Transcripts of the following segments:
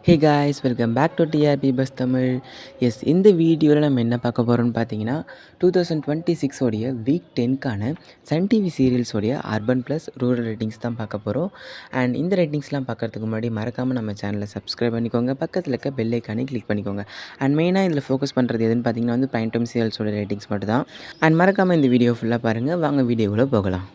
Hey guys welcome back to TRP bus Tamil. இந்த வீடியோவில் நம்ம என்ன பார்க்க போகிறோம்னு பார்த்தீங்கன்னா 2026 உடைய வீக் 10க்கான சன் டிவி சீரியல்ஸோடைய அர்பன் ப்ளஸ் ரூரல் ரேட்டிங்ஸ் தான் பார்க்க போகிறோம். அண்ட் இந்த ரேட்டிங்ஸ்லாம் பார்க்குறதுக்கு முன்னாடி மறக்காமல் நம்ம சேனலை சப்ஸ்கிரைப் பண்ணிக்கோங்க, பக்கத்தில் இருக்க பெல் ஐக்கானே கிளிக் பண்ணிக்கோங்க. அண்ட் மெயினாக இதில் ஃபோக்கஸ் பண்ணுறது எதுன்னு பார்த்தீங்கன்னா பிரைம் டைம் சீரியல்ஸோட ரேட்டிங்ஸ் மட்டும் தான். அண்ட் மறக்காமல் இந்த வீடியோ ஃபுல்லாக பாருங்கள். வாங்க வீடியோவில் போகலாம்.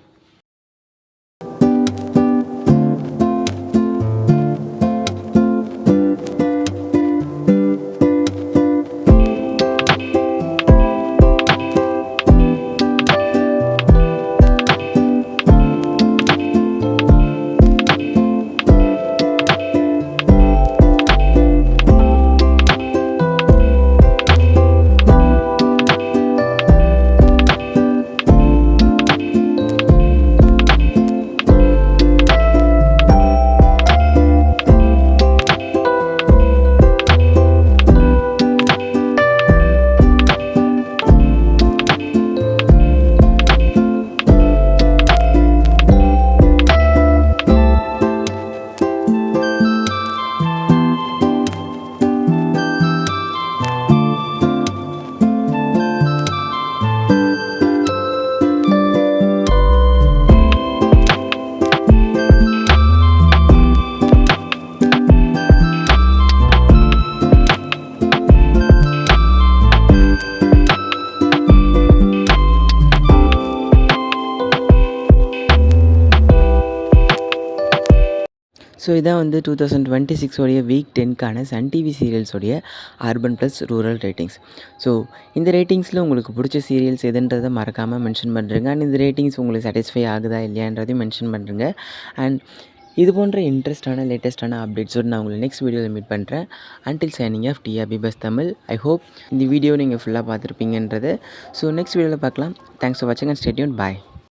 ஸோ இதான் 2026 உடைய வீக் 10க்கான சன் டிவி சீரியல்ஸோடைய urban plus rural ratings. So இந்த ரேட்டிங்ஸில் உங்களுக்கு பிடிச்ச சீரியல்ஸ் எதுன்றதை மறக்காமல் மென்ஷன் பண்ணுறேங்க. அண்ட் இந்த ரேட்டிங்ஸ் உங்களுக்கு சாட்டிஸ்ஃபை ஆகுதா இல்லையான்றதையும் மென்ஷன் பண்ணுறேங்க. அண்ட் இது போன்ற இன்ட்ரெஸ்டான லேட்டஸ்ட்டான அப்டேட்ஸோடு நான் உங்களை நெக்ஸ்ட் வீடியோவில் மீட் பண்ணுறேன். அன்டில் சைனிங் ஆஃப் டிஆர்பி பஸ் தமிழ். ஐ ஹோப் இந்த வீடியோ நீங்கள் ஃபுல்லாக பார்த்துருப்பீங்கன்றது. ஸோ நெக்ஸ்ட் வீடியோவில் பார்க்கலாம். தேங்க்ஸ் ஃபார் வாட்சிங் அண்ட் ஸ்டே டியூன்ட். பாய்.